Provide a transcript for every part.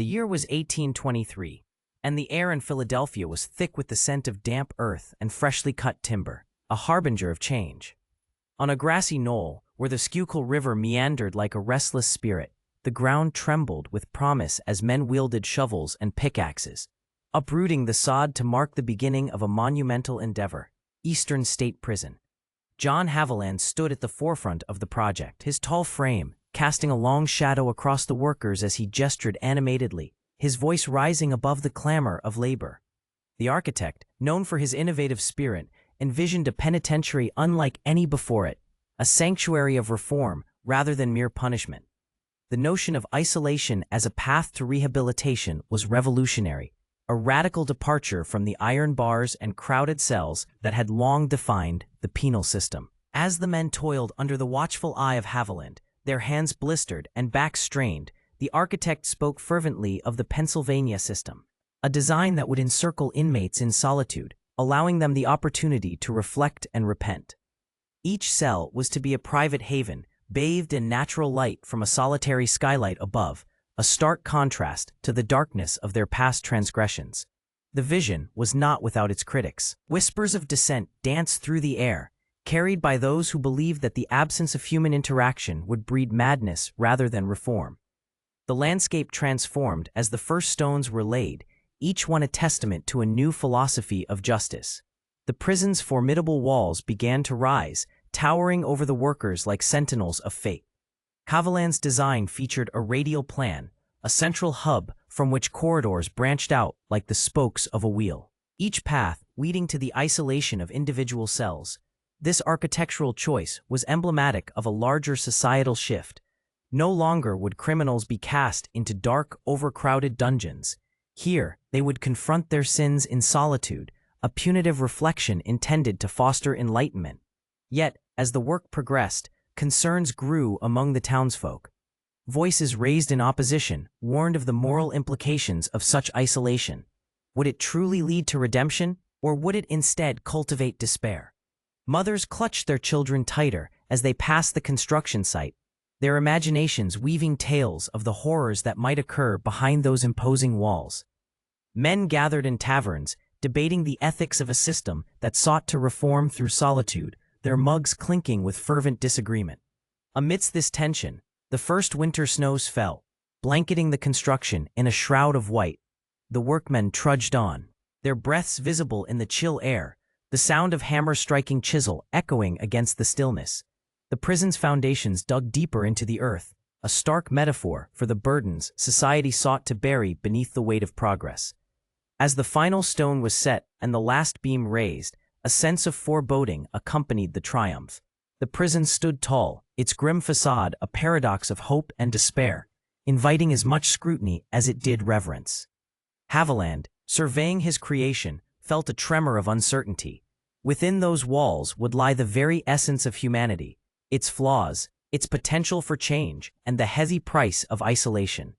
The year was 1823, and the air in Philadelphia was thick with the scent of damp earth and freshly cut timber, a harbinger of change. On a grassy knoll, where the Schuylkill River meandered like a restless spirit, the ground trembled with promise as men wielded shovels and pickaxes, uprooting the sod to mark the beginning of a monumental endeavor, Eastern State Prison. John Haviland stood at the forefront of the project, his tall frame casting a long shadow across the workers as he gestured animatedly, his voice rising above the clamor of labor. The architect, known for his innovative spirit, envisioned a penitentiary unlike any before it, a sanctuary of reform rather than mere punishment. The notion of isolation as a path to rehabilitation was revolutionary, a radical departure from the iron bars and crowded cells that had long defined the penal system. As the men toiled under the watchful eye of Haviland, their hands blistered and backs strained, the architect spoke fervently of the Pennsylvania system, a design that would encircle inmates in solitude, allowing them the opportunity to reflect and repent. Each cell was to be a private haven, bathed in natural light from a solitary skylight above, a stark contrast to the darkness of their past transgressions. The vision was not without its critics. Whispers of dissent danced through the air, carried by those who believed that the absence of human interaction would breed madness rather than reform. The landscape transformed as the first stones were laid, each one a testament to a new philosophy of justice. The prison's formidable walls began to rise, towering over the workers like sentinels of fate. Haviland's design featured a radial plan, a central hub from which corridors branched out like the spokes of a wheel, each path leading to the isolation of individual cells. This architectural choice was emblematic of a larger societal shift. No longer would criminals be cast into dark, overcrowded dungeons. Here, they would confront their sins in solitude, a punitive reflection intended to foster enlightenment. Yet, as the work progressed, concerns grew among the townsfolk. Voices raised in opposition warned of the moral implications of such isolation. Would it truly lead to redemption, or would it instead cultivate despair? Mothers clutched their children tighter as they passed the construction site, their imaginations weaving tales of the horrors that might occur behind those imposing walls. Men gathered in taverns, debating the ethics of a system that sought to reform through solitude, their mugs clinking with fervent disagreement. Amidst this tension, the first winter snows fell, blanketing the construction in a shroud of white. The workmen trudged on, their breaths visible in the chill air, the sound of hammer striking chisel echoing against the stillness. The prison's foundations dug deeper into the earth, a stark metaphor for the burdens society sought to bury beneath the weight of progress. As the final stone was set and the last beam raised, a sense of foreboding accompanied the triumph. The prison stood tall, its grim facade a paradox of hope and despair, inviting as much scrutiny as it did reverence. Haviland, surveying his creation, felt a tremor of uncertainty. Within those walls would lie the very essence of humanity, its flaws, its potential for change, and the heavy price of isolation.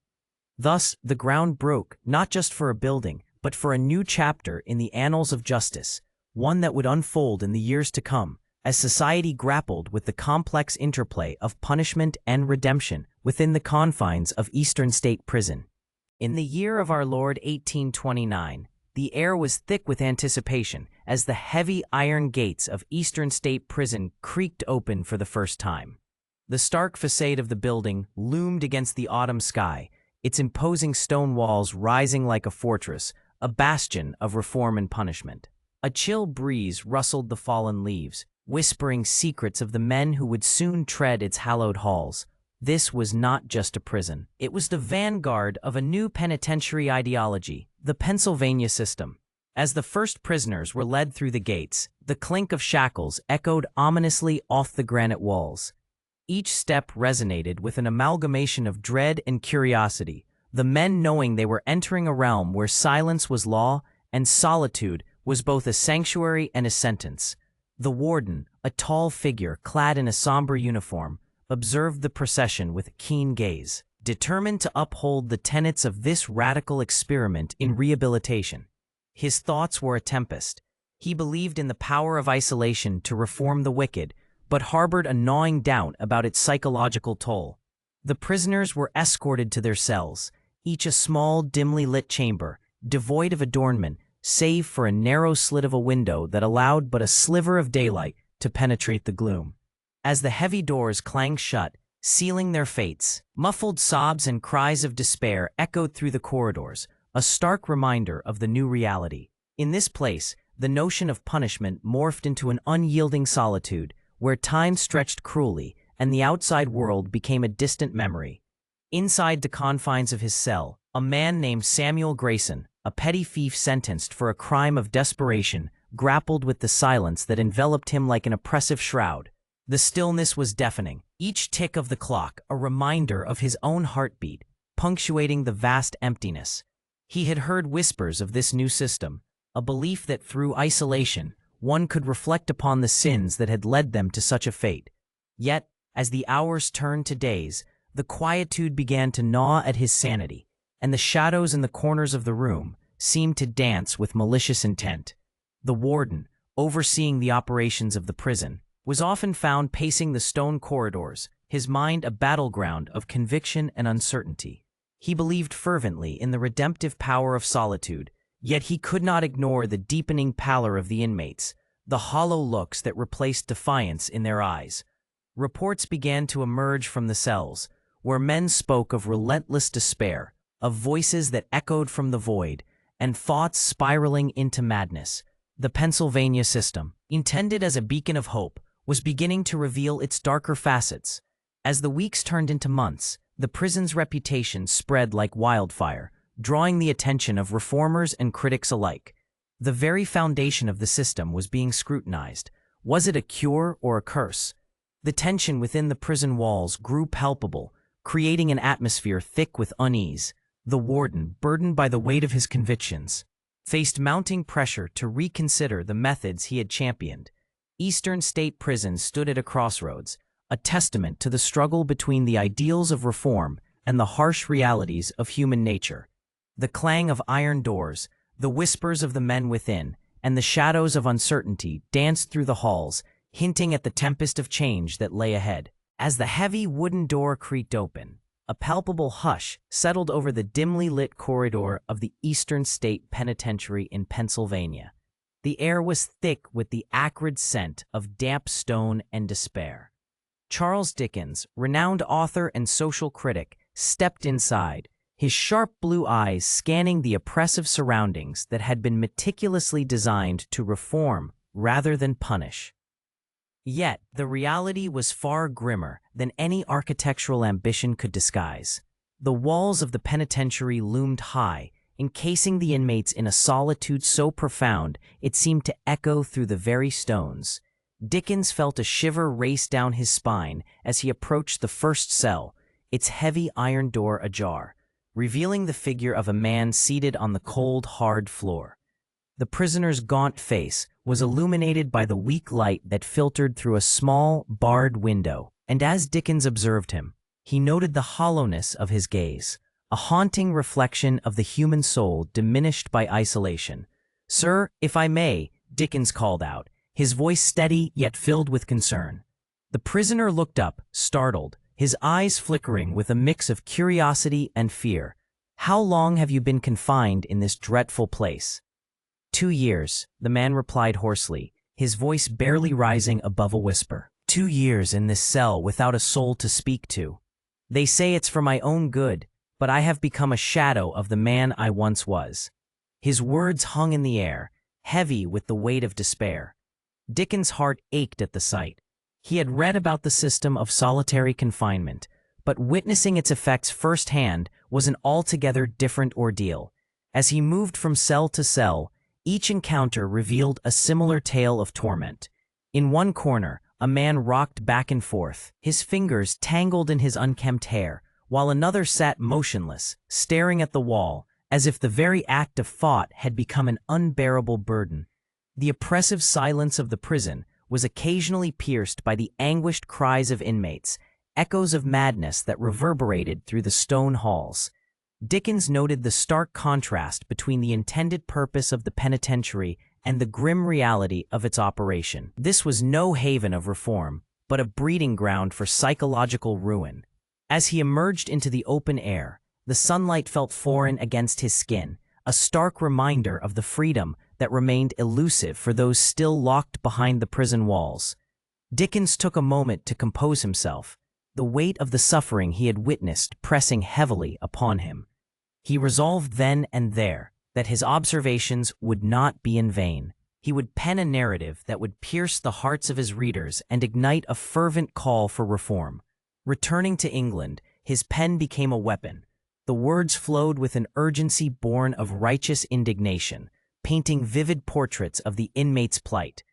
Thus, the ground broke not just for a building, but for a new chapter in the annals of justice, one that would unfold in the years to come, as society grappled with the complex interplay of punishment and redemption within the confines of Eastern State Prison. In the year of our Lord 1829, the air was thick with anticipation as the heavy iron gates of Eastern State Prison creaked open for the first time. The stark facade of the building loomed against the autumn sky, its imposing stone walls rising like a fortress, a bastion of reform and punishment. A chill breeze rustled the fallen leaves, whispering secrets of the men who would soon tread its hallowed halls. This was not just a prison. It was the vanguard of a new penitentiary ideology, the Pennsylvania system. As the first prisoners were led through the gates, the clink of shackles echoed ominously off the granite walls. Each step resonated with an amalgamation of dread and curiosity, the men knowing they were entering a realm where silence was law and solitude was both a sanctuary and a sentence. The warden, a tall figure clad in a somber uniform, observed the procession with a keen gaze, determined to uphold the tenets of this radical experiment in rehabilitation. His thoughts were a tempest. He believed in the power of isolation to reform the wicked, but harbored a gnawing doubt about its psychological toll. The prisoners were escorted to their cells, each a small, dimly lit chamber, devoid of adornment, save for a narrow slit of a window that allowed but a sliver of daylight to penetrate the gloom. As the heavy doors clanged shut, sealing their fates, muffled sobs and cries of despair echoed through the corridors, a stark reminder of the new reality. In this place, the notion of punishment morphed into an unyielding solitude, where time stretched cruelly and the outside world became a distant memory. Inside the confines of his cell, a man named Samuel Grayson, a petty thief sentenced for a crime of desperation, grappled with the silence that enveloped him like an oppressive shroud. The stillness was deafening, each tick of the clock a reminder of his own heartbeat, punctuating the vast emptiness. He had heard whispers of this new system, a belief that through isolation, one could reflect upon the sins that had led them to such a fate. Yet, as the hours turned to days, the quietude began to gnaw at his sanity, and the shadows in the corners of the room seemed to dance with malicious intent. The warden, overseeing the operations of the prison, was often found pacing the stone corridors, his mind a battleground of conviction and uncertainty. He believed fervently in the redemptive power of solitude, yet he could not ignore the deepening pallor of the inmates, the hollow looks that replaced defiance in their eyes. Reports began to emerge from the cells, where men spoke of relentless despair, of voices that echoed from the void, and thoughts spiraling into madness. The Pennsylvania system, intended as a beacon of hope, was beginning to reveal its darker facets. As the weeks turned into months, the prison's reputation spread like wildfire, drawing the attention of reformers and critics alike. The very foundation of the system was being scrutinized. Was it a cure or a curse? The tension within the prison walls grew palpable, creating an atmosphere thick with unease. The warden, burdened by the weight of his convictions, faced mounting pressure to reconsider the methods he had championed. Eastern State Prison stood at a crossroads, a testament to the struggle between the ideals of reform and the harsh realities of human nature. The clang of iron doors, the whispers of the men within, and the shadows of uncertainty danced through the halls, hinting at the tempest of change that lay ahead. As the heavy wooden door creaked open, a palpable hush settled over the dimly lit corridor of the Eastern State Penitentiary in Pennsylvania. The air was thick with the acrid scent of damp stone and despair. Charles Dickens, renowned author and social critic, stepped inside, his sharp blue eyes scanning the oppressive surroundings that had been meticulously designed to reform rather than punish. Yet, the reality was far grimmer than any architectural ambition could disguise. The walls of the penitentiary loomed high, encasing the inmates in a solitude so profound it seemed to echo through the very stones. Dickens felt a shiver race down his spine as he approached the first cell, its heavy iron door ajar, revealing the figure of a man seated on the cold, hard floor. The prisoner's gaunt face was illuminated by the weak light that filtered through a small, barred window, and as Dickens observed him, he noted the hollowness of his gaze, a haunting reflection of the human soul diminished by isolation. "Sir, if I may," Dickens called out, his voice steady yet filled with concern. The prisoner looked up, startled, his eyes flickering with a mix of curiosity and fear. "How long have you been confined in this dreadful place?" 2 years, the man replied hoarsely, his voice barely rising above a whisper. 2 years in this cell without a soul to speak to. They say it's for my own good, but I have become a shadow of the man I once was." His words hung in the air, heavy with the weight of despair. Dickens' heart ached at the sight. He had read about the system of solitary confinement, but witnessing its effects firsthand was an altogether different ordeal. As he moved from cell to cell, each encounter revealed a similar tale of torment. In one corner, a man rocked back and forth, his fingers tangled in his unkempt hair, while another sat motionless, staring at the wall, as if the very act of thought had become an unbearable burden. The oppressive silence of the prison was occasionally pierced by the anguished cries of inmates, echoes of madness that reverberated through the stone halls. Dickens noted the stark contrast between the intended purpose of the penitentiary and the grim reality of its operation. This was no haven of reform, but a breeding ground for psychological ruin. As he emerged into the open air, The sunlight felt foreign against his skin, a stark reminder of the freedom that remained elusive for those still locked behind the prison walls. Dickens took a moment to compose himself, the weight of the suffering he had witnessed pressing heavily upon him. He resolved then and there that his observations would not be in vain. He would pen a narrative that would pierce the hearts of his readers and ignite a fervent call for reform. Returning to England, his pen became a weapon. The words flowed with an urgency born of righteous indignation, painting vivid portraits of the inmates' plight.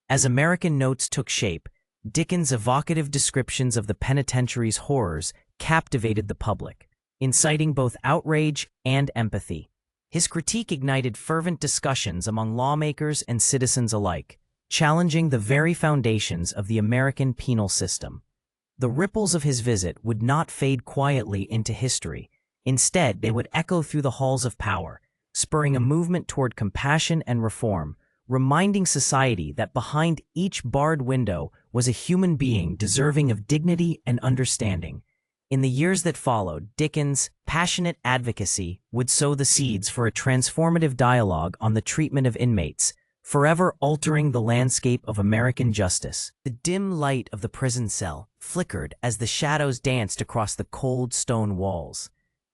As American Notes took shape, Dickens' evocative descriptions of the penitentiary's horrors captivated the public, inciting both outrage and empathy. His critique ignited fervent discussions among lawmakers and citizens alike, challenging the very foundations of the American penal system. The ripples of his visit would not fade quietly into history. Instead, they would echo through the halls of power, spurring a movement toward compassion and reform, reminding society that behind each barred window was a human being deserving of dignity and understanding. In the years that followed, Dickens' passionate advocacy would sow the seeds for a transformative dialogue on the treatment of inmates, forever altering the landscape of American justice. The dim light of the prison cell flickered as the shadows danced across the cold stone walls.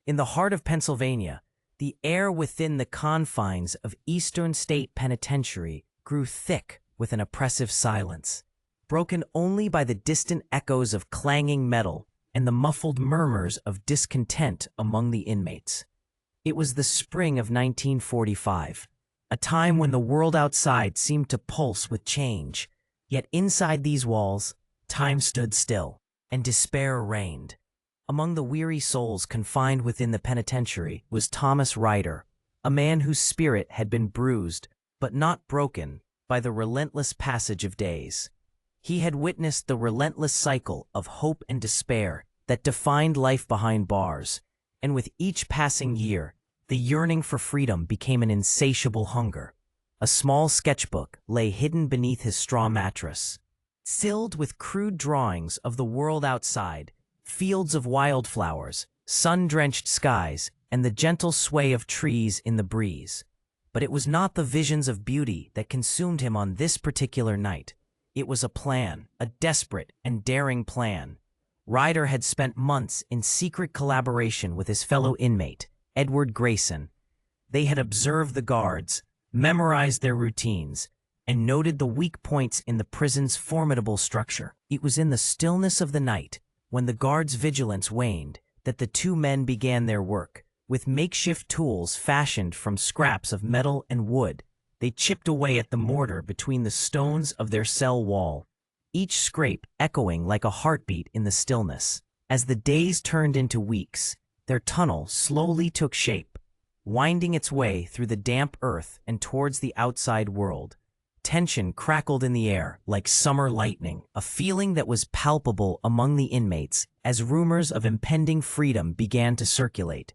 In the heart of Pennsylvania, the air within the confines of Eastern State Penitentiary grew thick with an oppressive silence, broken only by the distant echoes of clanging metal and the muffled murmurs of discontent among the inmates. It was the spring of 1945, a time when the world outside seemed to pulse with change, yet inside these walls, time stood still, and despair reigned. Among the weary souls confined within the penitentiary was Thomas Ryder, a man whose spirit had been bruised, but not broken, by the relentless passage of days. He had witnessed the relentless cycle of hope and despair that defined life behind bars, and with each passing year, the yearning for freedom became an insatiable hunger. A small sketchbook lay hidden beneath his straw mattress, filled with crude drawings of the world outside, fields of wildflowers, sun-drenched skies, and the gentle sway of trees in the breeze. But it was not the visions of beauty that consumed him on this particular night. It was a plan, a desperate and daring plan. Ryder had spent months in secret collaboration with his fellow inmate, Edward Grayson. They had observed the guards, memorized their routines, and noted the weak points in the prison's formidable structure. It was in the stillness of the night, when the guards' vigilance waned, that the two men began their work. With makeshift tools fashioned from scraps of metal and wood, they chipped away at the mortar between the stones of their cell wall, each scrape echoing like a heartbeat in the stillness. As the days turned into weeks, their tunnel slowly took shape, winding its way through the damp earth and towards the outside world. Tension crackled in the air like summer lightning, a feeling that was palpable among the inmates as rumors of impending freedom began to circulate.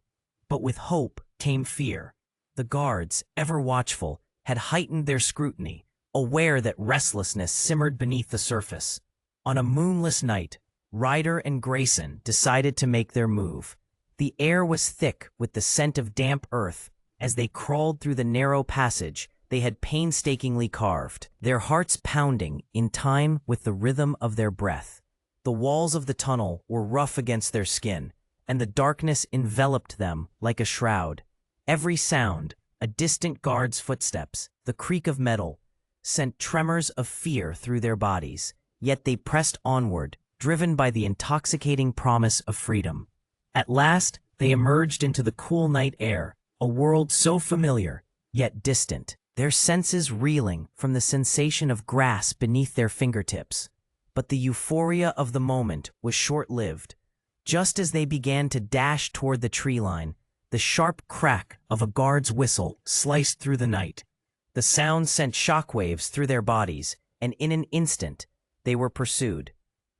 But with hope came fear. The guards, ever watchful, had heightened their scrutiny, aware that restlessness simmered beneath the surface. On a moonless night, Ryder and Grayson decided to make their move. The air was thick with the scent of damp earth as they crawled through the narrow passage they had painstakingly carved, their hearts pounding in time with the rhythm of their breath. The walls of the tunnel were rough against their skin, and the darkness enveloped them like a shroud. Every sound, a distant guard's footsteps, the creak of metal, sent tremors of fear through their bodies, yet they pressed onward, driven by the intoxicating promise of freedom. At last, they emerged into the cool night air, a world so familiar, yet distant, their senses reeling from the sensation of grass beneath their fingertips. But the euphoria of the moment was short-lived. Just as they began to dash toward the tree line, the sharp crack of a guard's whistle sliced through the night. The sound sent shockwaves through their bodies, and in an instant, they were pursued.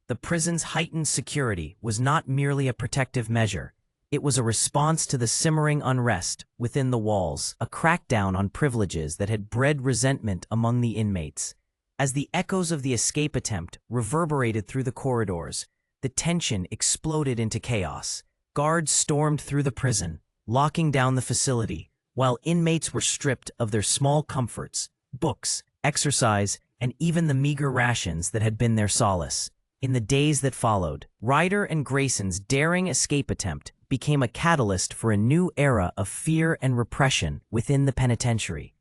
The prison's heightened security was not merely a protective measure. It was a response to the simmering unrest within the walls, a crackdown on privileges that had bred resentment among the inmates. As the echoes of the escape attempt reverberated through the corridors, the tension exploded into chaos. Guards stormed through the prison, locking down the facility, while inmates were stripped of their small comforts, books, exercise, and even the meager rations that had been their solace. In the days that followed, Ryder and Grayson's daring escape attempt became a catalyst for a new era of fear and repression within the penitentiary.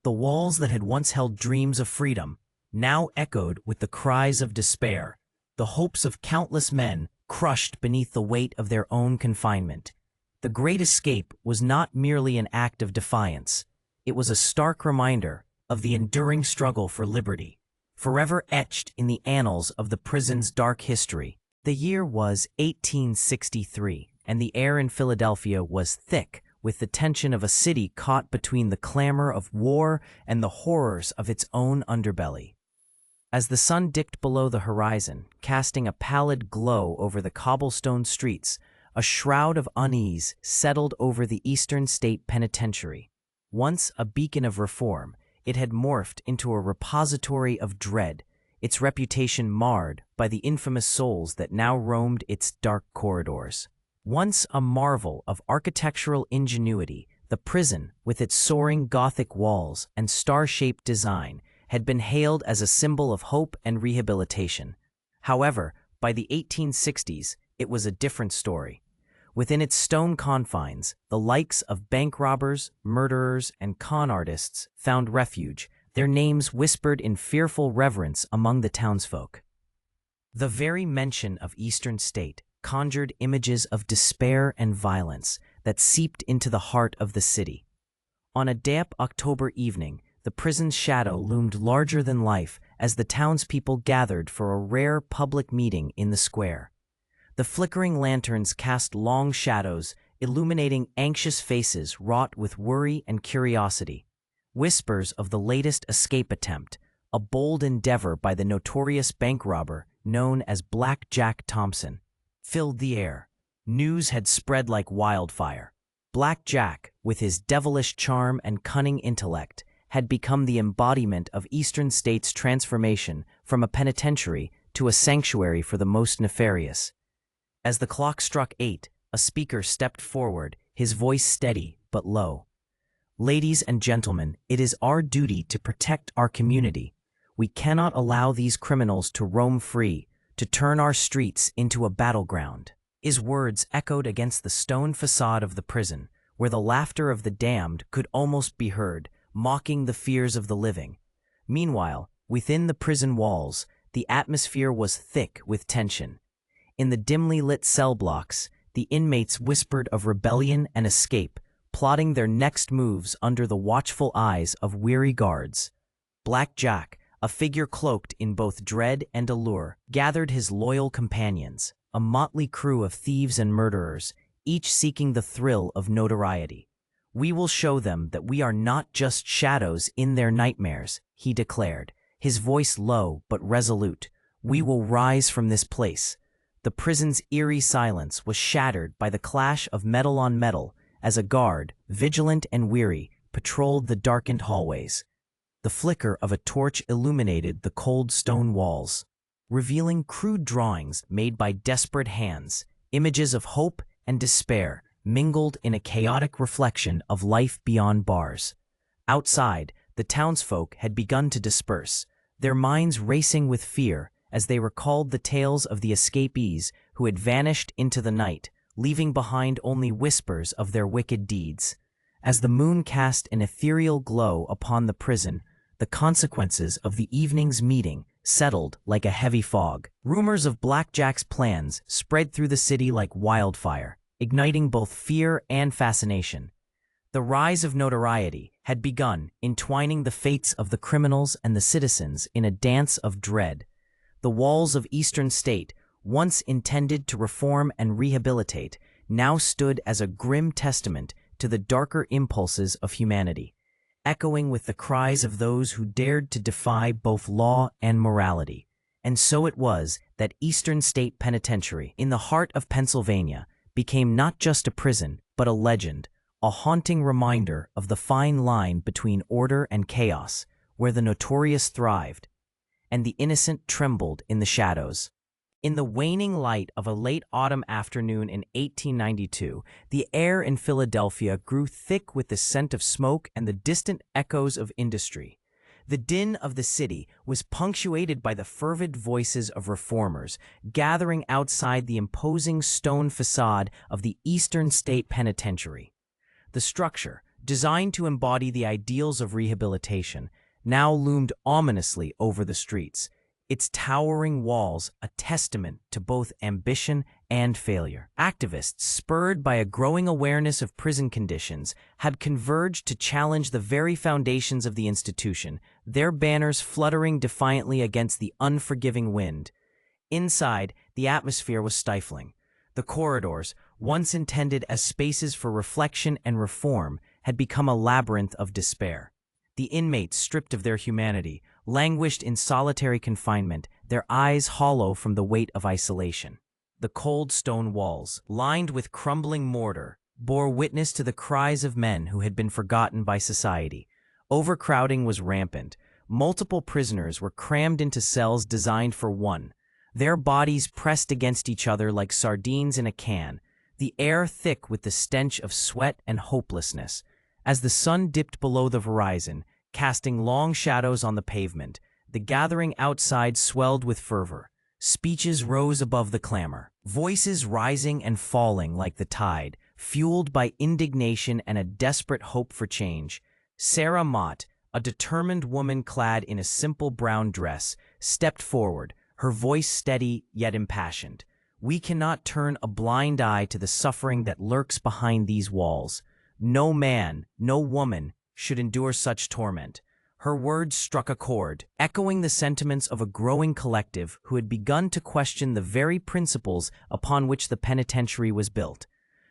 The walls that had once held dreams of freedom now echoed with the cries of despair, the hopes of countless men crushed beneath the weight of their own confinement. The Great Escape was not merely an act of defiance. It was a stark reminder of the enduring struggle for liberty, forever etched in the annals of the prison's dark history. The year was 1863, and the air in Philadelphia was thick with the tension of a city caught between the clamor of war and the horrors of its own underbelly. As the sun dipped below the horizon, casting a pallid glow over the cobblestone streets, a shroud of unease settled over the Eastern State Penitentiary. Once a beacon of reform, it had morphed into a repository of dread, its reputation marred by the infamous souls that now roamed its dark corridors. Once a marvel of architectural ingenuity, the prison, with its soaring Gothic walls and star-shaped design, had been hailed as a symbol of hope and rehabilitation. However, by the 1860s, it was a different story. Within its stone confines, the likes of bank robbers, murderers, and con artists found refuge, their names whispered in fearful reverence among the townsfolk. The very mention of Eastern State conjured images of despair and violence that seeped into the heart of the city. On a damp October evening, the prison's shadow loomed larger than life as the townspeople gathered for a rare public meeting in the square. The flickering lanterns cast long shadows, illuminating anxious faces wrought with worry and curiosity. Whispers of the latest escape attempt, a bold endeavor by the notorious bank robber known as Black Jack Thompson, filled the air. News had spread like wildfire. Black Jack, with his devilish charm and cunning intellect, had become the embodiment of Eastern State's transformation from a penitentiary to a sanctuary for the most nefarious. As the clock struck 8, a speaker stepped forward, his voice steady but low. "Ladies and gentlemen, it is our duty to protect our community. We cannot allow these criminals to roam free, to turn our streets into a battleground." His words echoed against the stone facade of the prison, where the laughter of the damned could almost be heard, mocking the fears of the living. Meanwhile, within the prison walls, the atmosphere was thick with tension. In the dimly lit cell blocks, the inmates whispered of rebellion and escape, plotting their next moves under the watchful eyes of weary guards. Black Jack, a figure cloaked in both dread and allure, gathered his loyal companions, a motley crew of thieves and murderers, each seeking the thrill of notoriety. "We will show them that we are not just shadows in their nightmares," he declared, his voice low but resolute. "We will rise from this place." The prison's eerie silence was shattered by the clash of metal on metal as a guard, vigilant and weary, patrolled the darkened hallways. The flicker of a torch illuminated the cold stone walls, revealing crude drawings made by desperate hands, images of hope and despair mingled in a chaotic reflection of life beyond bars. Outside, the townsfolk had begun to disperse, their minds racing with fear as they recalled the tales of the escapees who had vanished into the night, leaving behind only whispers of their wicked deeds. As the moon cast an ethereal glow upon the prison, the consequences of the evening's meeting settled like a heavy fog. Rumors of Black Jack's plans spread through the city like wildfire, igniting both fear and fascination. The rise of notoriety had begun, entwining the fates of the criminals and the citizens in a dance of dread. The walls of Eastern State, once intended to reform and rehabilitate, now stood as a grim testament to the darker impulses of humanity, echoing with the cries of those who dared to defy both law and morality. And so it was that Eastern State Penitentiary, in the heart of Pennsylvania, became not just a prison, but a legend, a haunting reminder of the fine line between order and chaos, where the notorious thrived, and the innocent trembled in the shadows. In the waning light of a late autumn afternoon in 1892, the air in Philadelphia grew thick with the scent of smoke and the distant echoes of industry. The din of the city was punctuated by the fervid voices of reformers gathering outside the imposing stone facade of the Eastern State Penitentiary. The structure, designed to embody the ideals of rehabilitation, now loomed ominously over the streets, its towering walls a testament to both ambition and failure. Activists, spurred by a growing awareness of prison conditions, had converged to challenge the very foundations of the institution, their banners fluttering defiantly against the unforgiving wind. Inside, the atmosphere was stifling. The corridors, once intended as spaces for reflection and reform, had become a labyrinth of despair. The inmates, stripped of their humanity, languished in solitary confinement, their eyes hollow from the weight of isolation. The cold stone walls, lined with crumbling mortar, bore witness to the cries of men who had been forgotten by society. Overcrowding was rampant. Multiple prisoners were crammed into cells designed for one, their bodies pressed against each other like sardines in a can, the air thick with the stench of sweat and hopelessness. As the sun dipped below the horizon, casting long shadows on the pavement, the gathering outside swelled with fervor. Speeches rose above the clamor, voices rising and falling like the tide, fueled by indignation and a desperate hope for change. Sarah Mott, a determined woman clad in a simple brown dress, stepped forward, her voice steady yet impassioned. "We cannot turn a blind eye to the suffering that lurks behind these walls. No man, no woman, should endure such torment." Her words struck a chord, echoing the sentiments of a growing collective who had begun to question the very principles upon which the penitentiary was built.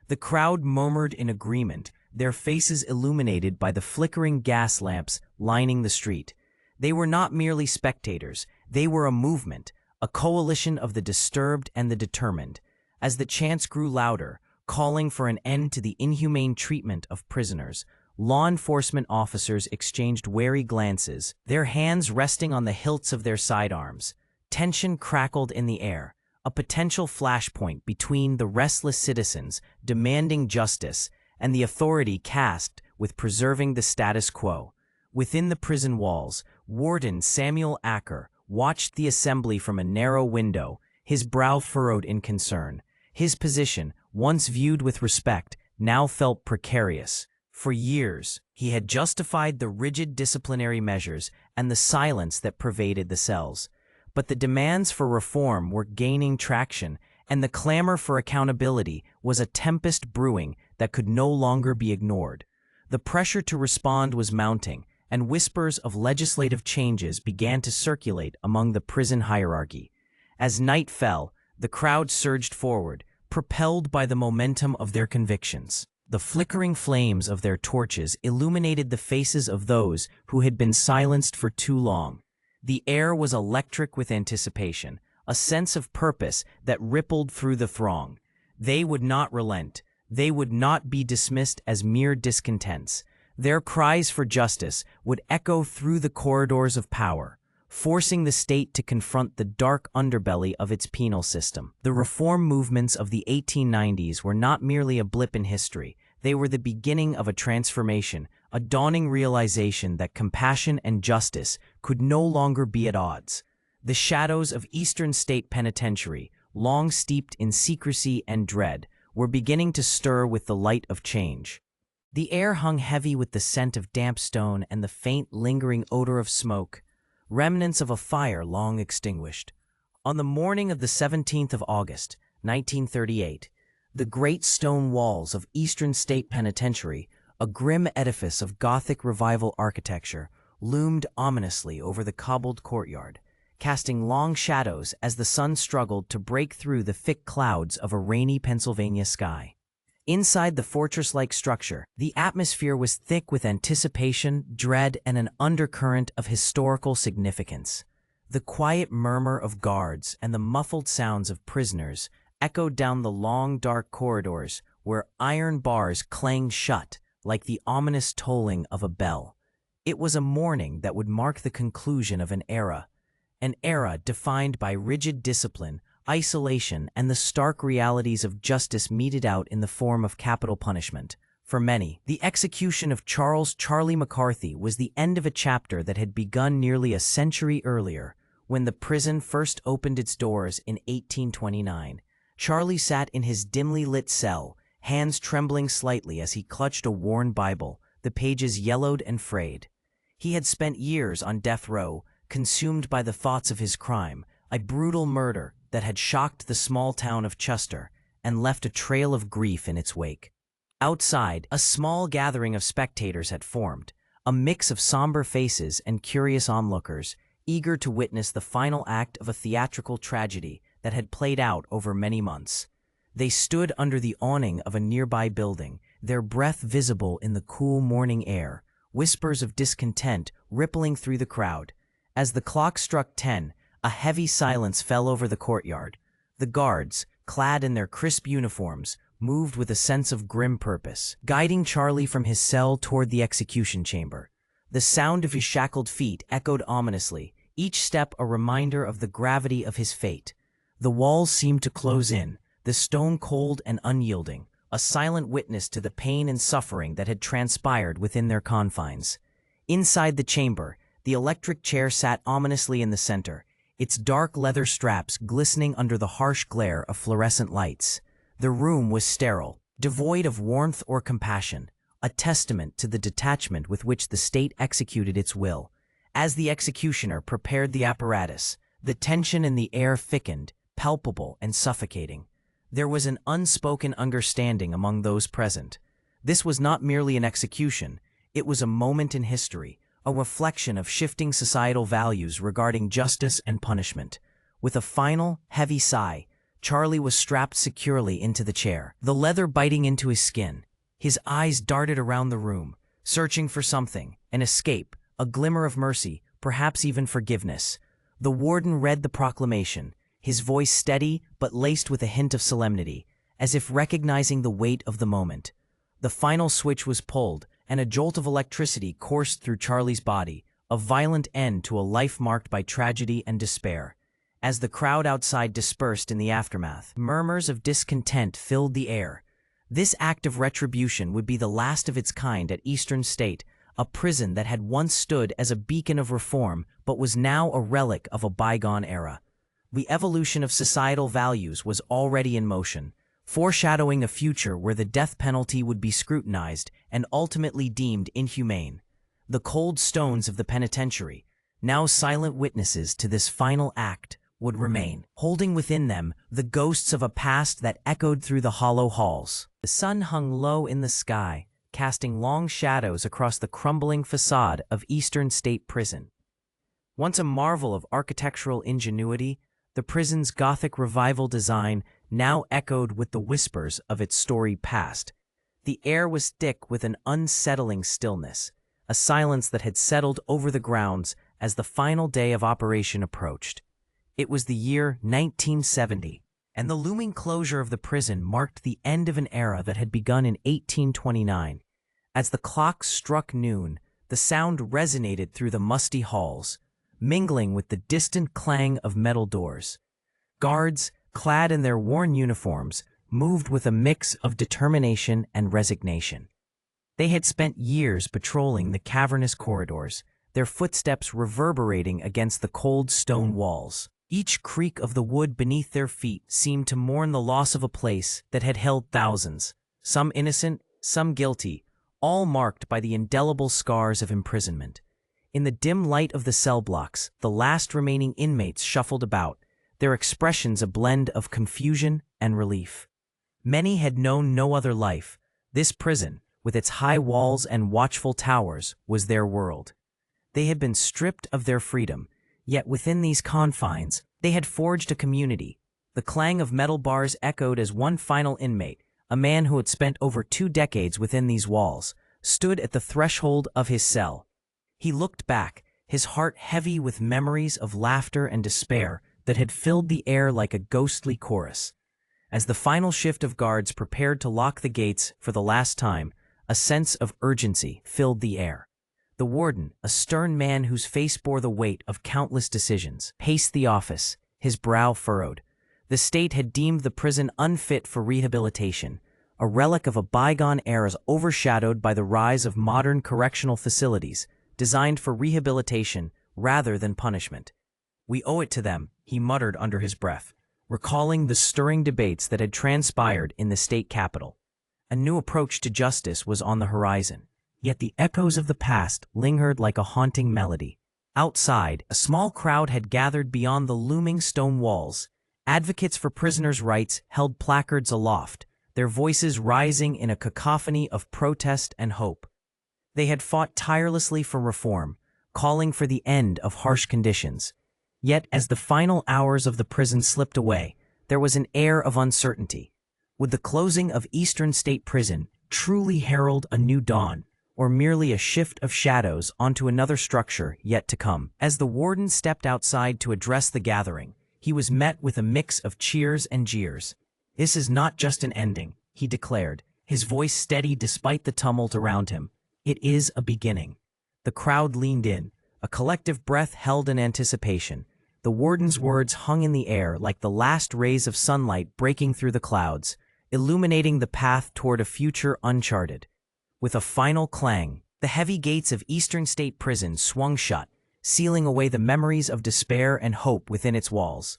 The crowd murmured in agreement, their faces illuminated by the flickering gas lamps lining the street. They were not merely spectators, they were a movement, a coalition of the disturbed and the determined. As the chants grew louder, calling for an end to the inhumane treatment of prisoners, law enforcement officers exchanged wary glances, their hands resting on the hilts of their sidearms. Tension crackled in the air, a potential flashpoint between the restless citizens demanding justice and the authority tasked with preserving the status quo. Within the prison walls, Warden Samuel Acker watched the assembly from a narrow window, his brow furrowed in concern. His position, once viewed with respect, now felt precarious. For years, he had justified the rigid disciplinary measures and the silence that pervaded the cells. But the demands for reform were gaining traction, and the clamor for accountability was a tempest brewing that could no longer be ignored. The pressure to respond was mounting, and whispers of legislative changes began to circulate among the prison hierarchy. As night fell, the crowd surged forward, propelled by the momentum of their convictions. The flickering flames of their torches illuminated the faces of those who had been silenced for too long. The air was electric with anticipation, a sense of purpose that rippled through the throng. They would not relent. They would not be dismissed as mere discontents. Their cries for justice would echo through the corridors of power, forcing the state to confront the dark underbelly of its penal system. The reform movements of the 1890s were not merely a blip in history. They were the beginning of a transformation, a dawning realization that compassion and justice could no longer be at odds. The shadows of Eastern State Penitentiary, long steeped in secrecy and dread, were beginning to stir with the light of change. The air hung heavy with the scent of damp stone and the faint, lingering odor of smoke, remnants of a fire long extinguished. On the morning of the 17th of August, 1938, the great stone walls of Eastern State Penitentiary, a grim edifice of Gothic Revival architecture, loomed ominously over the cobbled courtyard, casting long shadows as the sun struggled to break through the thick clouds of a rainy Pennsylvania sky. Inside the fortress-like structure, the atmosphere was thick with anticipation, dread, and an undercurrent of historical significance. The quiet murmur of guards and the muffled sounds of prisoners echoed down the long, dark corridors where iron bars clanged shut like the ominous tolling of a bell. It was a morning that would mark the conclusion of an era defined by rigid discipline, isolation, and the stark realities of justice meted out in the form of capital punishment. For many, the execution of Charles "Charlie" McCarthy was the end of a chapter that had begun nearly a century earlier, when the prison first opened its doors in 1829. Charlie sat in his dimly lit cell, hands trembling slightly as he clutched a worn Bible, the pages yellowed and frayed. He had spent years on death row, consumed by the thoughts of his crime, a brutal murder that had shocked the small town of Chester and left a trail of grief in its wake. Outside, a small gathering of spectators had formed, a mix of somber faces and curious onlookers, eager to witness the final act of a theatrical tragedy that had played out over many months. They stood under the awning of a nearby building, their breath visible in the cool morning air, whispers of discontent rippling through the crowd. As the clock struck 10, a heavy silence fell over the courtyard. The guards, clad in their crisp uniforms, moved with a sense of grim purpose, guiding Charlie from his cell toward the execution chamber. The sound of his shackled feet echoed ominously, each step a reminder of the gravity of his fate. The walls seemed to close in, the stone cold and unyielding, a silent witness to the pain and suffering that had transpired within their confines. Inside the chamber, the electric chair sat ominously in the center, its dark leather straps glistening under the harsh glare of fluorescent lights. The room was sterile, devoid of warmth or compassion, a testament to the detachment with which the state executed its will. As the executioner prepared the apparatus, the tension in the air thickened, palpable and suffocating. There was an unspoken understanding among those present. This was not merely an execution, it was a moment in history, a reflection of shifting societal values regarding justice and punishment. With a final, heavy sigh, Charlie was strapped securely into the chair, the leather biting into his skin. His eyes darted around the room, searching for something, an escape, a glimmer of mercy, perhaps even forgiveness. The warden read the proclamation, his voice steady but laced with a hint of solemnity, as if recognizing the weight of the moment. The final switch was pulled, and a jolt of electricity coursed through Charlie's body, a violent end to a life marked by tragedy and despair. As the crowd outside dispersed in the aftermath, murmurs of discontent filled the air. This act of retribution would be the last of its kind at Eastern State, a prison that had once stood as a beacon of reform but was now a relic of a bygone era. The evolution of societal values was already in motion, foreshadowing a future where the death penalty would be scrutinized and ultimately deemed inhumane. The cold stones of the penitentiary, now silent witnesses to this final act, would remain, holding within them the ghosts of a past that echoed through the hollow halls. The sun hung low in the sky, casting long shadows across the crumbling facade of Eastern State Prison. Once a marvel of architectural ingenuity, the prison's Gothic Revival design now echoed with the whispers of its storied past. The air was thick with an unsettling stillness, a silence that had settled over the grounds as the final day of operation approached. It was the year 1970, and the looming closure of the prison marked the end of an era that had begun in 1829. As the clock struck noon, the sound resonated through the musty halls, mingling with the distant clang of metal doors. Guards, clad in their worn uniforms, moved with a mix of determination and resignation. They had spent years patrolling the cavernous corridors, their footsteps reverberating against the cold stone walls. Each creak of the wood beneath their feet seemed to mourn the loss of a place that had held thousands, some innocent, some guilty, all marked by the indelible scars of imprisonment. In the dim light of the cell blocks, the last remaining inmates shuffled about, their expressions a blend of confusion and relief. Many had known no other life. This prison, with its high walls and watchful towers, was their world. They had been stripped of their freedom, yet within these confines, they had forged a community. The clang of metal bars echoed as one final inmate, a man who had spent over 2 decades within these walls, stood at the threshold of his cell. He looked back, his heart heavy with memories of laughter and despair that had filled the air like a ghostly chorus. As the final shift of guards prepared to lock the gates for the last time, a sense of urgency filled the air. The warden, a stern man whose face bore the weight of countless decisions, paced the office, his brow furrowed. The state had deemed the prison unfit for rehabilitation, a relic of a bygone era overshadowed by the rise of modern correctional facilities designed for rehabilitation rather than punishment. "We owe it to them," he muttered under his breath, recalling the stirring debates that had transpired in the state capitol. A new approach to justice was on the horizon, yet the echoes of the past lingered like a haunting melody. Outside, a small crowd had gathered beyond the looming stone walls. Advocates for prisoners' rights held placards aloft, their voices rising in a cacophony of protest and hope. They had fought tirelessly for reform, calling for the end of harsh conditions. Yet as the final hours of the prison slipped away, there was an air of uncertainty. Would the closing of Eastern State Prison truly herald a new dawn, or merely a shift of shadows onto another structure yet to come? As the warden stepped outside to address the gathering, he was met with a mix of cheers and jeers. "This is not just an ending," he declared, his voice steady despite the tumult around him. "It is a beginning." The crowd leaned in, a collective breath held in anticipation. The warden's words hung in the air like the last rays of sunlight breaking through the clouds, illuminating the path toward a future uncharted. With a final clang, the heavy gates of Eastern State Prison swung shut, sealing away the memories of despair and hope within its walls.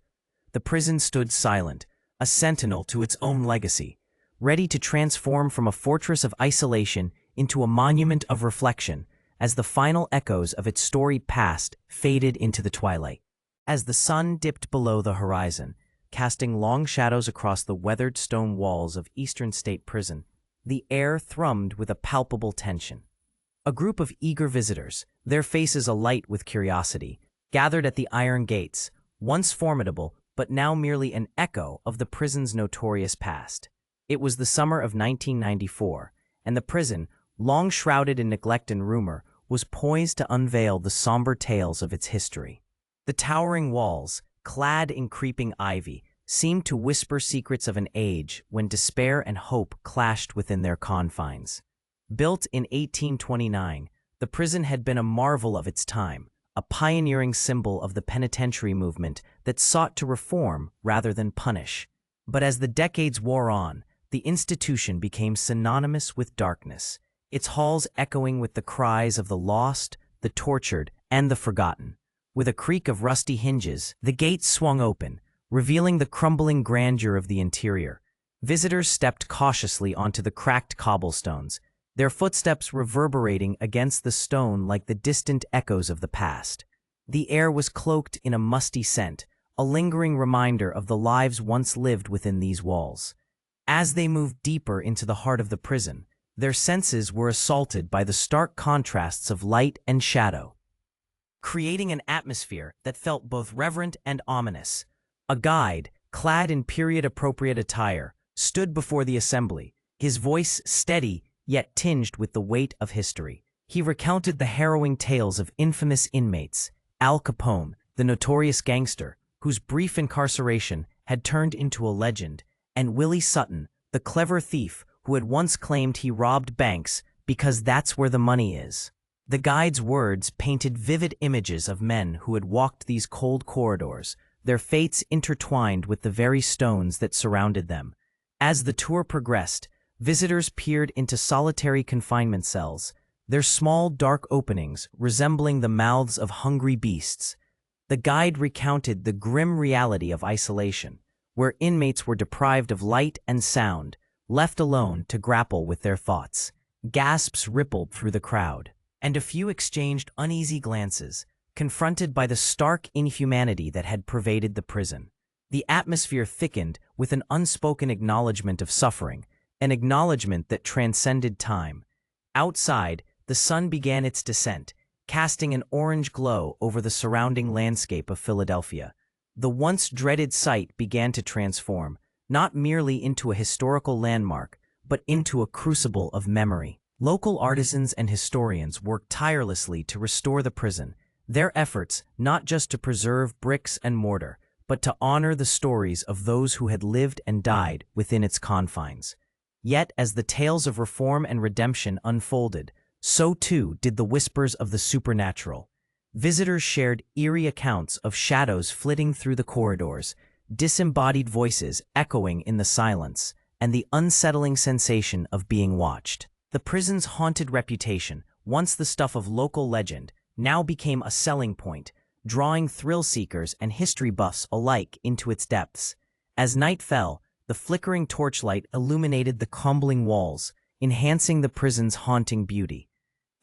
The prison stood silent, a sentinel to its own legacy, ready to transform from a fortress of isolation into a monument of reflection as the final echoes of its storied past faded into the twilight. As the sun dipped below the horizon, casting long shadows across the weathered stone walls of Eastern State Prison, the air thrummed with a palpable tension. A group of eager visitors, their faces alight with curiosity, gathered at the iron gates, once formidable but now merely an echo of the prison's notorious past. It was the summer of 1994, and the prison, long shrouded in neglect and rumor, was poised to unveil the somber tales of its history. The towering walls, clad in creeping ivy, seemed to whisper secrets of an age when despair and hope clashed within their confines. Built in 1829, the prison had been a marvel of its time, a pioneering symbol of the penitentiary movement that sought to reform rather than punish. But as the decades wore on, the institution became synonymous with darkness, its halls echoing with the cries of the lost, the tortured, and the forgotten. With a creak of rusty hinges, the gates swung open, revealing the crumbling grandeur of the interior. Visitors stepped cautiously onto the cracked cobblestones, their footsteps reverberating against the stone like the distant echoes of the past. The air was cloaked in a musty scent, a lingering reminder of the lives once lived within these walls. As they moved deeper into the heart of the prison, their senses were assaulted by the stark contrasts of light and shadow, creating an atmosphere that felt both reverent and ominous. A guide, clad in period-appropriate attire, stood before the assembly, his voice steady yet tinged with the weight of history. He recounted the harrowing tales of infamous inmates, Al Capone, the notorious gangster, whose brief incarceration had turned into a legend, and Willie Sutton, the clever thief who had once claimed he robbed banks because that's where the money is. The guide's words painted vivid images of men who had walked these cold corridors, their fates intertwined with the very stones that surrounded them. As the tour progressed, visitors peered into solitary confinement cells, their small dark openings resembling the mouths of hungry beasts. The guide recounted the grim reality of isolation, where inmates were deprived of light and sound, left alone to grapple with their thoughts. Gasps rippled through the crowd, and a few exchanged uneasy glances, confronted by the stark inhumanity that had pervaded the prison. The atmosphere thickened with an unspoken acknowledgement of suffering, an acknowledgement that transcended time. Outside, the sun began its descent, casting an orange glow over the surrounding landscape of Philadelphia. The once dreaded site began to transform, not merely into a historical landmark, but into a crucible of memory. Local artisans and historians worked tirelessly to restore the prison, their efforts not just to preserve bricks and mortar, but to honor the stories of those who had lived and died within its confines. Yet, as the tales of reform and redemption unfolded, so too did the whispers of the supernatural. Visitors shared eerie accounts of shadows flitting through the corridors, disembodied voices echoing in the silence, and the unsettling sensation of being watched. The prison's haunted reputation, once the stuff of local legend, now became a selling point, drawing thrill-seekers and history buffs alike into its depths. As night fell, the flickering torchlight illuminated the crumbling walls, enhancing the prison's haunting beauty.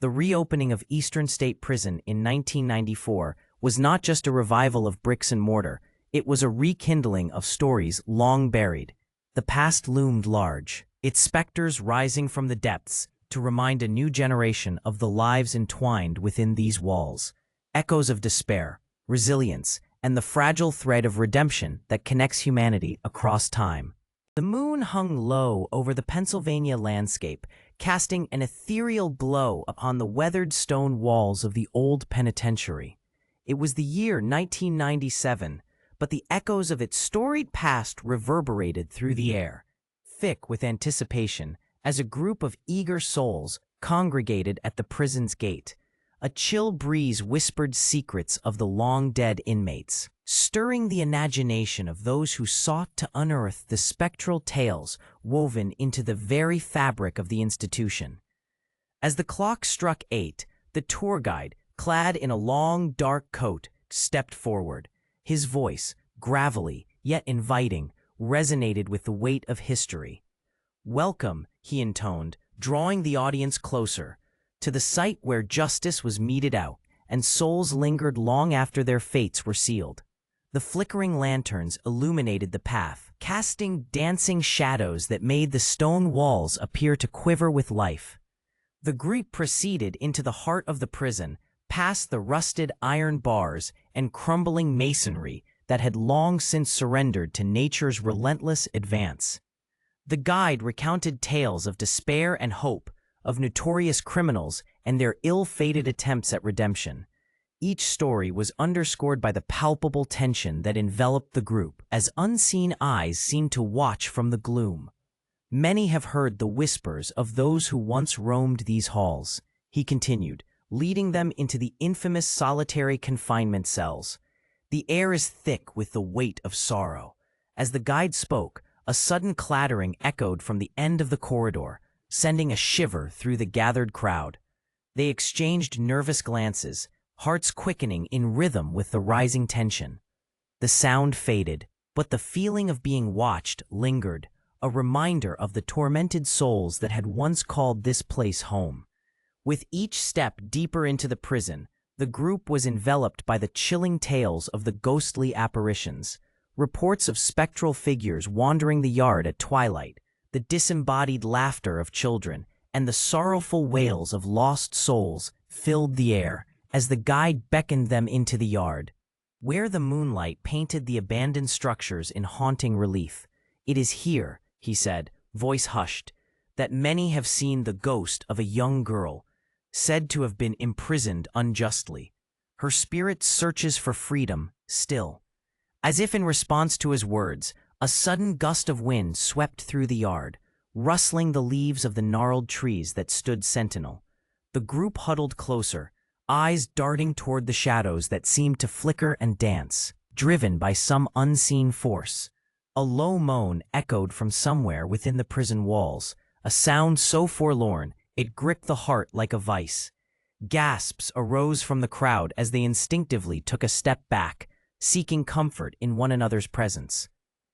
The reopening of Eastern State Prison in 1994 was not just a revival of bricks and mortar, it was a rekindling of stories long buried. The past loomed large, its specters rising from the depths to remind a new generation of the lives entwined within these walls, echoes of despair, resilience, and the fragile thread of redemption that connects humanity across time. The moon hung low over the Pennsylvania landscape, casting an ethereal glow upon the weathered stone walls of the old penitentiary. It was the year 1997, but the echoes of its storied past reverberated through the air, thick with anticipation, as a group of eager souls congregated at the prison's gate. A chill breeze whispered secrets of the long-dead inmates, stirring the imagination of those who sought to unearth the spectral tales woven into the very fabric of the institution. As the clock struck 8, the tour guide, clad in a long, dark coat, stepped forward. His voice, gravelly yet inviting, resonated with the weight of history. "Welcome," he intoned, drawing the audience closer, to the site where justice was meted out and souls lingered long after their fates were sealed. The flickering lanterns illuminated the path, casting dancing shadows that made the stone walls appear to quiver with life. The group proceeded into the heart of the prison, past the rusted iron bars and crumbling masonry that had long since surrendered to nature's relentless advance. The guide recounted tales of despair and hope, of notorious criminals and their ill-fated attempts at redemption. Each story was underscored by the palpable tension that enveloped the group, as unseen eyes seemed to watch from the gloom. "Many have heard the whispers of those who once roamed these halls," he continued, leading them into the infamous solitary confinement cells. "The air is thick with the weight of sorrow." As the guide spoke, a sudden clattering echoed from the end of the corridor, sending a shiver through the gathered crowd. They exchanged nervous glances, hearts quickening in rhythm with the rising tension. The sound faded, but the feeling of being watched lingered, a reminder of the tormented souls that had once called this place home. With each step deeper into the prison, the group was enveloped by the chilling tales of the ghostly apparitions, reports of spectral figures wandering the yard at twilight, the disembodied laughter of children, and the sorrowful wails of lost souls filled the air as the guide beckoned them into the yard, where the moonlight painted the abandoned structures in haunting relief. "It is here," he said, voice hushed, "that many have seen the ghost of a young girl, said to have been imprisoned unjustly. Her spirit searches for freedom still." As if in response to his words, a sudden gust of wind swept through the yard, rustling the leaves of the gnarled trees that stood sentinel. The group huddled closer, eyes darting toward the shadows that seemed to flicker and dance, driven by some unseen force. A low moan echoed from somewhere within the prison walls, a sound so forlorn it gripped the heart like a vice. Gasps arose from the crowd as they instinctively took a step back, seeking comfort in one another's presence.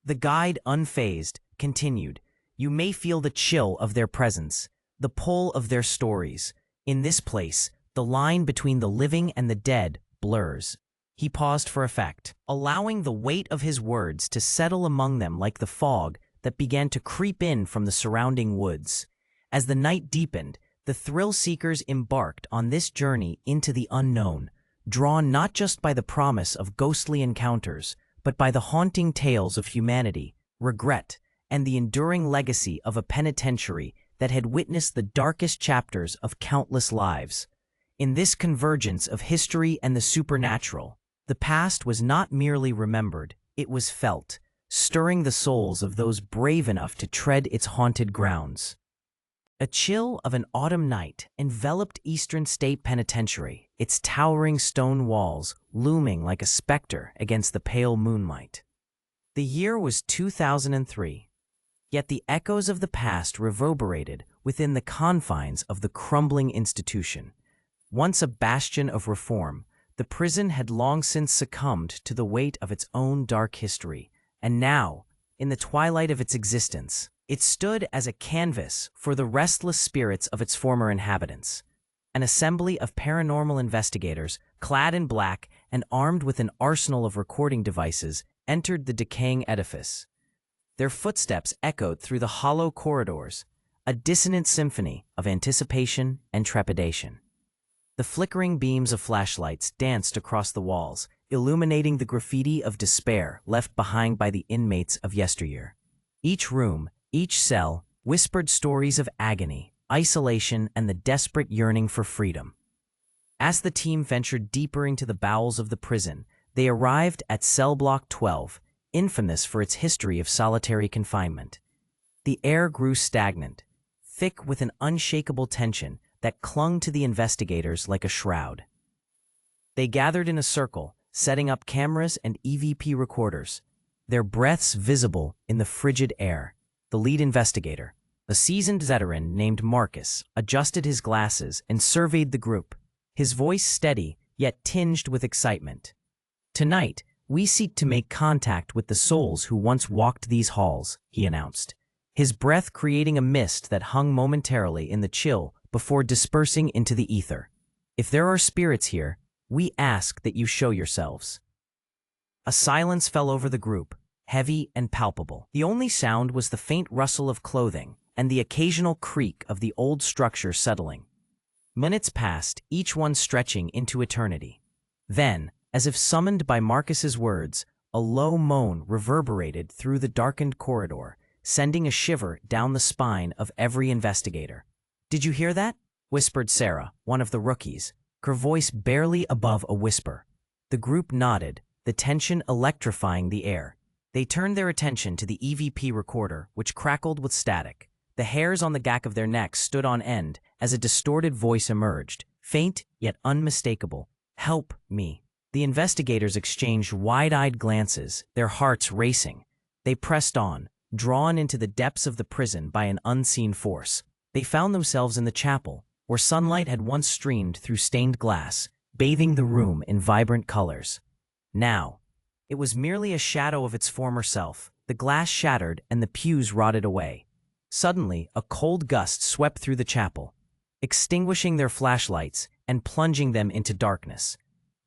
The guide, unfazed, continued, "You may feel the chill of their presence, the pull of their stories. In this place, the line between the living and the dead blurs." He paused for effect, allowing the weight of his words to settle among them like the fog that began to creep in from the surrounding woods. As the night deepened, the thrill-seekers embarked on this journey into the unknown, drawn not just by the promise of ghostly encounters, but by the haunting tales of humanity, regret, and the enduring legacy of a penitentiary that had witnessed the darkest chapters of countless lives. In this convergence of history and the supernatural, the past was not merely remembered, it was felt, stirring the souls of those brave enough to tread its haunted grounds. A chill of an autumn night enveloped Eastern State Penitentiary, its towering stone walls looming like a specter against the pale moonlight. The year was 2003, yet the echoes of the past reverberated within the confines of the crumbling institution. Once a bastion of reform, the prison had long since succumbed to the weight of its own dark history, and now, in the twilight of its existence, it stood as a canvas for the restless spirits of its former inhabitants. An assembly of paranormal investigators, clad in black and armed with an arsenal of recording devices, entered the decaying edifice. Their footsteps echoed through the hollow corridors, a dissonant symphony of anticipation and trepidation. The flickering beams of flashlights danced across the walls, illuminating the graffiti of despair left behind by the inmates of yesteryear. Each room, each cell, whispered stories of agony, isolation, and the desperate yearning for freedom. As the team ventured deeper into the bowels of the prison, they arrived at cell block 12, infamous for its history of solitary confinement. The air grew stagnant, thick with an unshakable tension that clung to the investigators like a shroud. They gathered in a circle, setting up cameras and EVP recorders, their breaths visible in the frigid air. The lead investigator, a seasoned veteran named Marcus, adjusted his glasses and surveyed the group, his voice steady yet tinged with excitement. "Tonight, we seek to make contact with the souls who once walked these halls," he announced, his breath creating a mist that hung momentarily in the chill before dispersing into the ether. "If there are spirits here, we ask that you show yourselves." A silence fell over the group, heavy and palpable. The only sound was the faint rustle of clothing and the occasional creak of the old structure settling. Minutes passed, each one stretching into eternity. Then, as if summoned by Marcus's words, a low moan reverberated through the darkened corridor, sending a shiver down the spine of every investigator. "Did you hear that?" whispered Sarah, one of the rookies, her voice barely above a whisper. The group nodded, the tension electrifying the air. They turned their attention to the EVP recorder, which crackled with static. The hairs on the back of their necks stood on end as a distorted voice emerged, faint yet unmistakable. "Help me." The investigators exchanged wide-eyed glances, their hearts racing. They pressed on, drawn into the depths of the prison by an unseen force. They found themselves in the chapel, where sunlight had once streamed through stained glass, bathing the room in vibrant colors. Now, it was merely a shadow of its former self. The glass shattered and the pews rotted away. Suddenly, a cold gust swept through the chapel, extinguishing their flashlights and plunging them into darkness.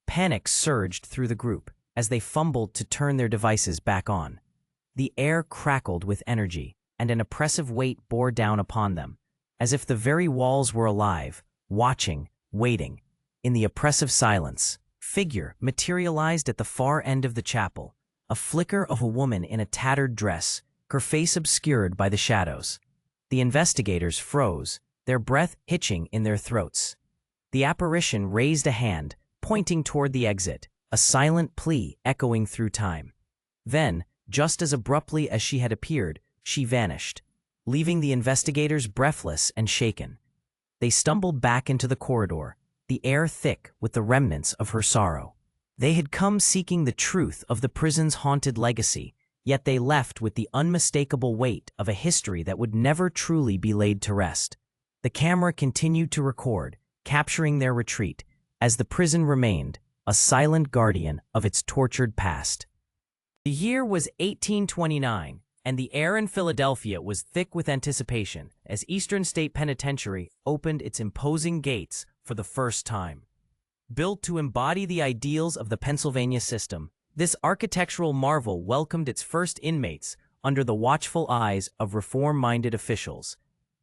Panic surged through the group as they fumbled to turn their devices back on. The air crackled with energy, and an oppressive weight bore down upon them, as if the very walls were alive, watching, waiting. In the oppressive silence, figure materialized at the far end of the chapel, a flicker of a woman in a tattered dress, her face obscured by the shadows. The investigators froze, their breath hitching in their throats. The apparition raised a hand, pointing toward the exit, a silent plea echoing through time. Then, just as abruptly as she had appeared, she vanished, leaving the investigators breathless and shaken. They stumbled back into the corridor, the air thick with the remnants of her sorrow. They had come seeking the truth of the prison's haunted legacy, yet they left with the unmistakable weight of a history that would never truly be laid to rest. The camera continued to record, capturing their retreat, as the prison remained, a silent guardian of its tortured past. The year was 1829, and the air in Philadelphia was thick with anticipation as Eastern State Penitentiary opened its imposing gates for the first time. Built to embody the ideals of the Pennsylvania system, this architectural marvel welcomed its first inmates under the watchful eyes of reform-minded officials.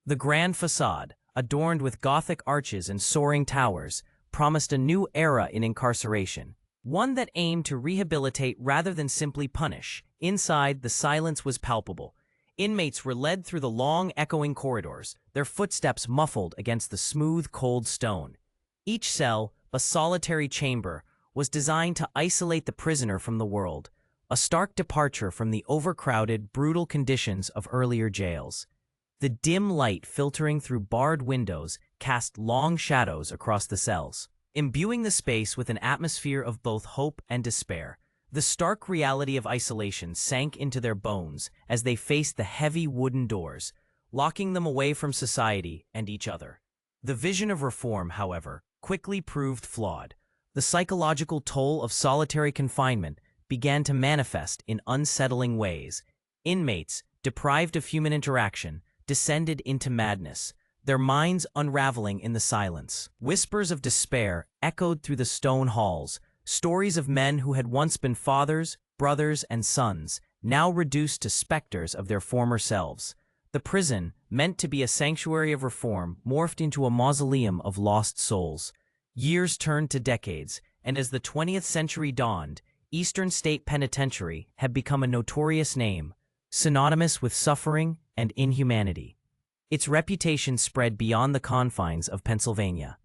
The grand facade, adorned with Gothic arches and soaring towers, promised a new era in incarceration, one that aimed to rehabilitate rather than simply punish. Inside, the silence was palpable. Inmates were led through the long, echoing corridors, their footsteps muffled against the smooth, cold stone. Each cell, a solitary chamber, was designed to isolate the prisoner from the world, a stark departure from the overcrowded, brutal conditions of earlier jails. The dim light filtering through barred windows cast long shadows across the cells, imbuing the space with an atmosphere of both hope and despair. The stark reality of isolation sank into their bones as they faced the heavy wooden doors, locking them away from society and each other. The vision of reform, however, quickly proved flawed. The psychological toll of solitary confinement began to manifest in unsettling ways. Inmates, deprived of human interaction, descended into madness, their minds unraveling in the silence. Whispers of despair echoed through the stone halls, stories of men who had once been fathers, brothers, and sons, now reduced to specters of their former selves. The prison, meant to be a sanctuary of reform, morphed into a mausoleum of lost souls. Years turned to decades, and as the 20th century dawned, Eastern State Penitentiary had become a notorious name, synonymous with suffering and inhumanity. Its reputation spread beyond the confines of Pennsylvania.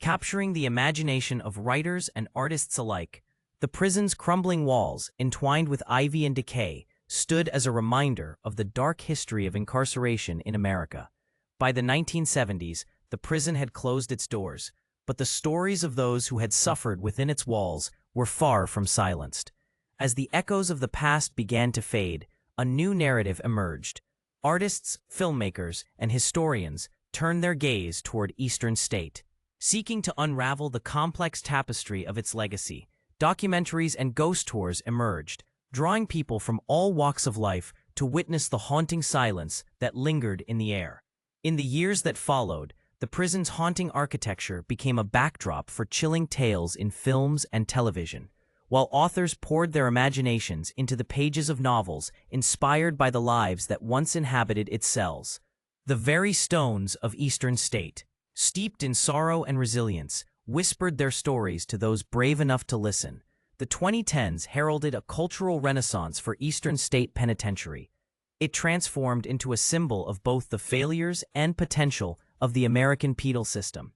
Capturing the imagination of writers and artists alike, the prison's crumbling walls, entwined with ivy and decay, stood as a reminder of the dark history of incarceration in America. By the 1970s, the prison had closed its doors, but the stories of those who had suffered within its walls were far from silenced. As the echoes of the past began to fade, a new narrative emerged. Artists, filmmakers, and historians turned their gaze toward Eastern State. Seeking to unravel the complex tapestry of its legacy, documentaries and ghost tours emerged, drawing people from all walks of life to witness the haunting silence that lingered in the air. In the years that followed, the prison's haunting architecture became a backdrop for chilling tales in films and television, while authors poured their imaginations into the pages of novels inspired by the lives that once inhabited its cells. The very stones of Eastern State, steeped in sorrow and resilience, whispered their stories to those brave enough to listen. The 2010s heralded a cultural renaissance for Eastern State Penitentiary. It transformed into a symbol of both the failures and potential of the American penal system.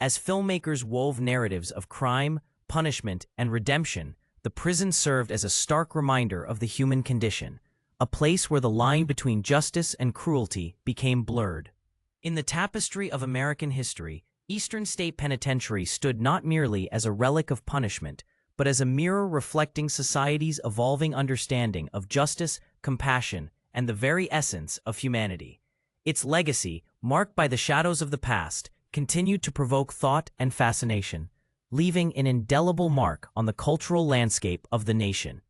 As filmmakers wove narratives of crime, punishment, and redemption, the prison served as a stark reminder of the human condition, a place where the line between justice and cruelty became blurred. In the tapestry of American history, Eastern State Penitentiary stood not merely as a relic of punishment, but as a mirror reflecting society's evolving understanding of justice, compassion, and the very essence of humanity. Its legacy, marked by the shadows of the past, continued to provoke thought and fascination, leaving an indelible mark on the cultural landscape of the nation.